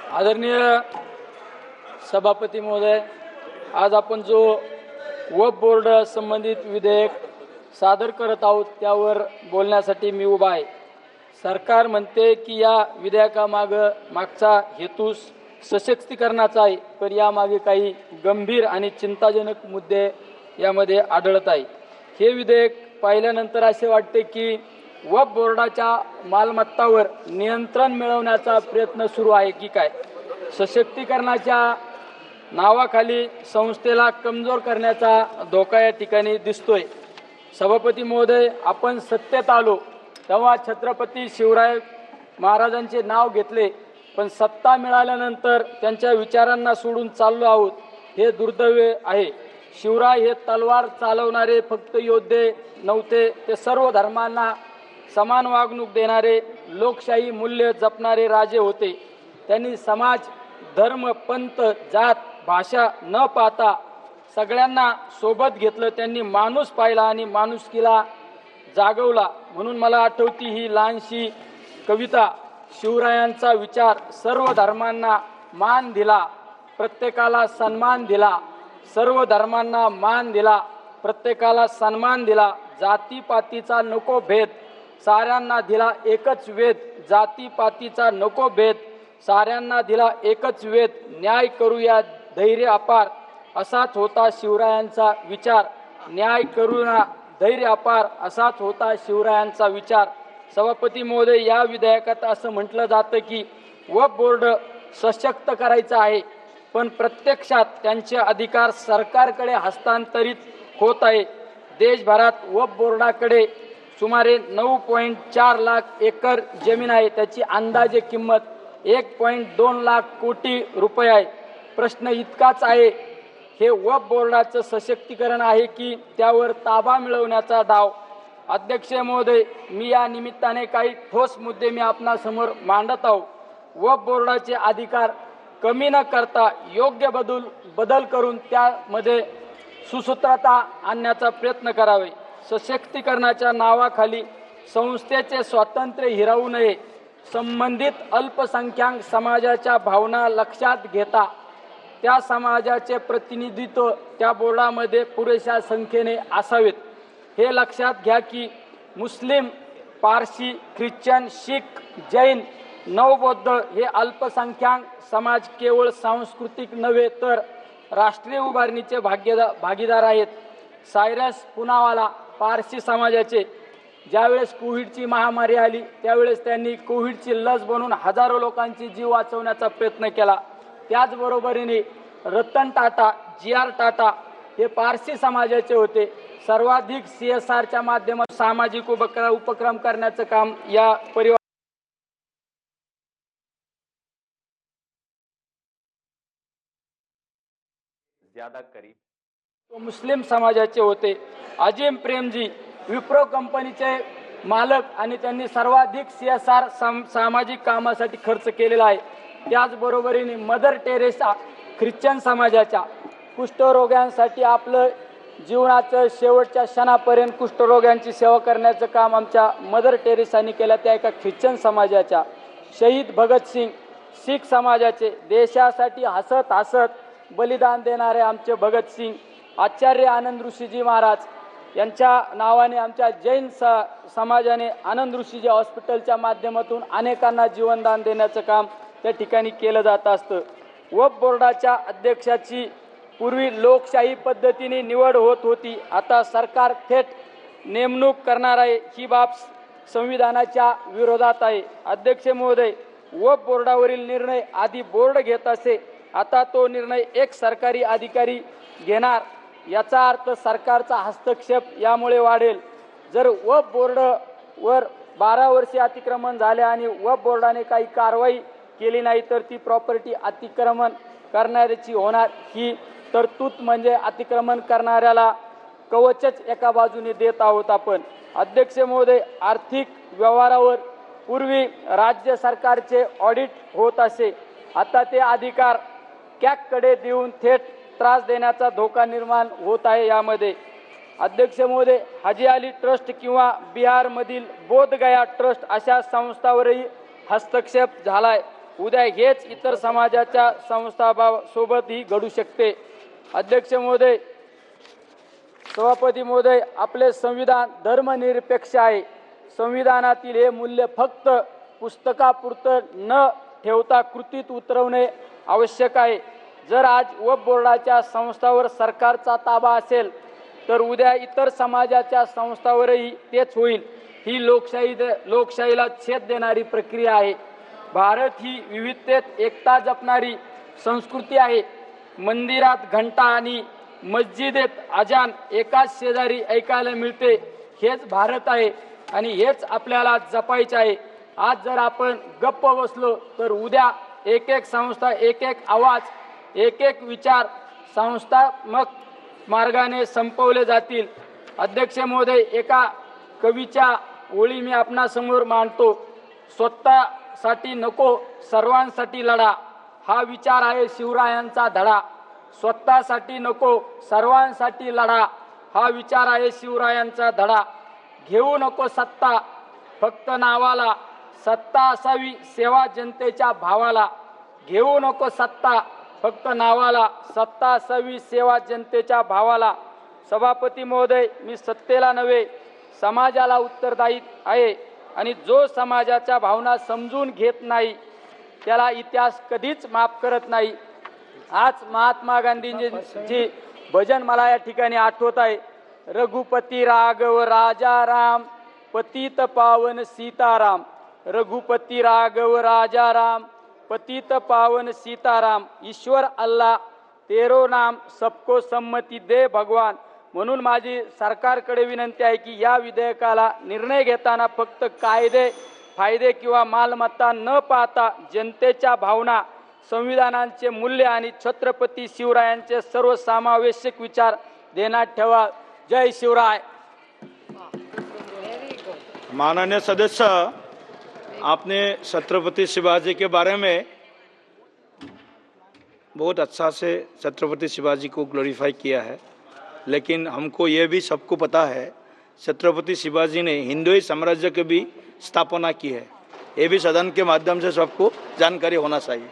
आदरणीय सभापती महोदय, आज आपण जो वक्फ बोर्ड संबंधित विधेयक सादर करत आहोत त्यावर बोलण्यासाठी मी उभा आहे। सरकार म्हणते की या मागचा हेतू सशक्तीकरणाचा आहे, पण यामागे काही गंभीर आणि चिंताजनक मुद्दे यामध्ये आढळत आहे। हे विधेयक पाहिल्यानंतर असे वाटते की वक्फ बोर्डाच्या मालमत्तावर नियंत्रण मिळवण्याचा प्रयत्न सुरू आहे की काय। सशक्तीकरणाच्या नावाखाली संस्थेला कमजोर करण्याचा धोका या ठिकाणी दिसतोय। सभापती महोदय, आपण सत्तेत आलो तेव्हा छत्रपती शिवराय महाराजांचे नाव घेतले, पण सत्ता मिळाल्यानंतर त्यांच्या विचारांना सोडून चाललो आहोत, हे दुर्दैव आहे। शिवराय हे तलवार चालवणारे फक्त योद्धे नव्हते, ते सर्व धर्मांना समान वागणूक देणारे, लोकशाही मूल्य जपणारे राजे होते। त्यांनी समाज, धर्म, पंथ, जात, भाषा न पाहता सगळ्यांना सोबत घेतलं। त्यांनी माणूस पाहिला आणि माणुसकीला जागवला। म्हणून मला आठवती ही लहानशी कविता, शिवरायांचा विचार, सर्व धर्मांना मान दिला, प्रत्येकाला सन्मान दिला, सर्व धर्मांना मान दिला, प्रत्येकाला सन्मान दिला, जातीपातीचा नको भेद, साऱ्यांना दिला एकच वेद, जातीपातीचा नको भेद, साऱ्यांना दिला एकच वेद, न्याय करूया धैर्य अपार, असाच होता शिवरायांचा विचार, न्याय करूया धैर्य अपार, असाच होता शिवरायांचा विचार। सभापती महोदय, या विधेयकात असं म्हटलं जातं की वक्फ बोर्ड सशक्त करायचं आहे, पण प्रत्यक्षात त्यांचे अधिकार सरकारकडे हस्तांतरित होत आहे। देशभरात वक्फ बोर्डाकडे सुमारे 9.4 लाख एकर जमीन आहे, त्याची अंदाजे किंमत 1.2 लाख कोटी रुपये आहे। प्रश्न इतकाच आहे, हे वक्फ बोर्डाचं सशक्तीकरण आहे की त्यावर ताबा मिळवण्याचा डाव। अध्यक्ष महोदय, मी या निमित्ताने काही ठोस मुद्दे मी आपणासमोर मांडत आहो। वक्फ बोर्डाचे अधिकार कमी न करता योग्य बदल करून त्यामध्ये सुसूत्रता आणण्याचा प्रयत्न करावे। सशक्तीकरणाच्या नावाखाली संस्थेचे स्वातंत्र्य हिरावू नये। संबंधित अल्पसंख्याक समाजाच्या भावना लक्षात घेता त्या समाजाचे प्रतिनिधित्व त्या बोर्डामध्ये पुरेशा संख्येने असावेत। हे लक्षात घ्या की मुस्लिम, पारसी, ख्रिश्चन, शीख, जैन, नवबौद्ध हे अल्पसंख्याक समाज केवळ सांस्कृतिक नव्हे तर राष्ट्रीय उभारणीचे भागीदार आहेत। सायरस पुनावाला पारसी समाजाचे ज्यावेळेस कोविडची महामारी आली त्यावेळेस त्यांनी कोविडची लस बनवून हजारो लोकांची जीव वाचवण्याचा प्रयत्न केला। त्याचबरोबरीने रतन टाटा, जी.आर. टाटा हे पारसी समाजाचे होते। सर्वाधिक CSRच्या माध्यमातून सामाजिक उपक्रम करण्याचं काम या परिवार ज्यादा करीब तो मुस्लिम समाजाचे होते। अजीम प्रेमजी विप्रो कंपनीचे मालक आणि त्यांनी सर्वाधिक CSR सामाजिक कामासाठी खर्च केलेला आहे। त्याचबरोबरीने मदर टेरेसा ख्रिश्चन समाजाच्या कुष्ठरोग्यांसाठी आपलं जीवनाचं शेवटच्या क्षणापर्यंत कुष्ठरोग्यांची सेवा करण्याचं काम आमच्या मदर टेरेसांनी केलं, त्या एका ख्रिश्चन समाजाच्या। शहीद भगतसिंग शीख समाजाचे, देशासाठी हसत हसत बलिदान देणारे आमचे भगतसिंग। आचार्य आनंद ऋषीजी महाराज यांच्या नावाने आमच्या जैन समाजाने आनंद ऋषीजी हॉस्पिटलच्या माध्यमातून अनेकांना जीवनदान देण्याचं काम त्या ठिकाणी केलं जात असतं। वक्फ बोर्डाच्या अध्यक्षाची पूर्वी लोकशाही पद्धतीने निवड होत होती, आता सरकार थेट नेमणूक करणार आहे। ही बाब संविधानाच्या विरोधात आहे। अध्यक्ष महोदय, वक्फ बोर्डावरील निर्णय आधी बोर्ड घेत असे, आता तो निर्णय एक सरकारी अधिकारी घेणार। याचा अर्थ सरकारचा हस्तक्षेप यामुळे वाढेल। जर वक्फ बोर्डवर 12 वर्षे अतिक्रमण झाले आणि वक्फ बोर्डाने काही कारवाई केली नाही तर ती प्रॉपर्टी अतिक्रमण करणाऱ्याची होणार। ही तरतूद म्हणजे अतिक्रमण करणाऱ्याला कवचच एका बाजूने देत आहोत आपण। अध्यक्ष महोदय, आर्थिक व्यवहारावर पूर्वी राज्य सरकारचे ऑडिट होत असे, आता ते अधिकार कॅगकडे देऊन थेट त्रास देण्याचा धोका निर्माण होत आहे यामध्ये। अध्यक्ष महोदय, हाजी अली ट्रस्ट किंवा बिहारमधील बोधगया ट्रस्ट अशा संस्थांवरही हस्तक्षेप झालाय। उद्या हेच इतर समाजाच्या संस्थांसोबतही घडू शकते. अध्यक्ष महोदय, सभापती महोदय, आपले संविधान धर्मनिरपेक्ष आहे. संविधानातील हे मूल्य फक्त पुस्तकापुरतं न ठेवता कृतीत उतरवणे आवश्यक आहे. जर आज वक्फ बोर्डाच्या संस्थांवर सरकारचा ताबा असेल तर उद्या इतर समाजाच्या संस्थांवरही तेच होईल. ही लोकशाहीला छेद देणारी प्रक्रिया आहे. भारत ही विविधतेत एकता जपणारी संस्कृती आहे. मंदिरात घंटा आणि मस्जिदेत अजान एकाच शेजारी ऐकायला मिळते. हेच भारत आहे आणि हेच आपल्याला जपायचे आहे. आज जर आपण गप्प बसलो तर उद्या एक एक संस्था, एक एक आवाज, एक एक विचार संस्थात्मक मार्गाने संपवले जातील. अध्यक्ष महोदय, एका कवीच्या ओळी मी आपणासमोर मांडतो. स्वतःसाठी नको सर्वांसाठी लढा, हा विचार आहे शिवरायांचा धडा. स्वतःसाठी नको सर्वांसाठी लढा, हा विचार आहे शिवरायांचा धडा. घेऊ नको सत्ता फक्त नावाला, सत्ता असावी सेवा जनतेच्या भावाला. घेऊ नको सत्ता फक्त नावाला, सत्ता असावी सेवा जनतेच्या भावाला. सभापती महोदय, मी सत्तेला नव्हे समाजाला उत्तरदायी आहे आणि जो समाजाच्या भावना समजून घेत नाही त्याला इतिहास कधीच माफ करत नाही. आज महात्मा गांधींची भजन मला या ठिकाणी आठवत आहे. रघुपती राघव राजा राम, पतित पावन सीताराम. रघुपती राघव राजा राम, पतित पावन सीताराम. ईश्वर अल्लाह तेरो नाम, सबको संमती दे भगवान. म्हणून माझी सरकारकडे विनंती आहे की या विधेयकाला निर्णय घेताना फक्त कायदे, फायदे किंवा मालमत्ता न पाहता जनतेच्या भावना, संविधानाचे मूल्य आणि छत्रपती शिवरायांचे सर्वसमावेशक विचार ध्यानात ठेवा. जय शिवराय. माननीय सदस्य, आपने छत्रपति शिवाजी के बारे में बहुत अच्छा से छत्रपति शिवाजी को ग्लोरीफाई किया है, लेकिन हमको ये भी सबको पता है छत्रपति शिवाजी ने हिंदवी साम्राज्य की भी स्थापना की है. ये भी सदन के माध्यम से सबको जानकारी होना चाहिए.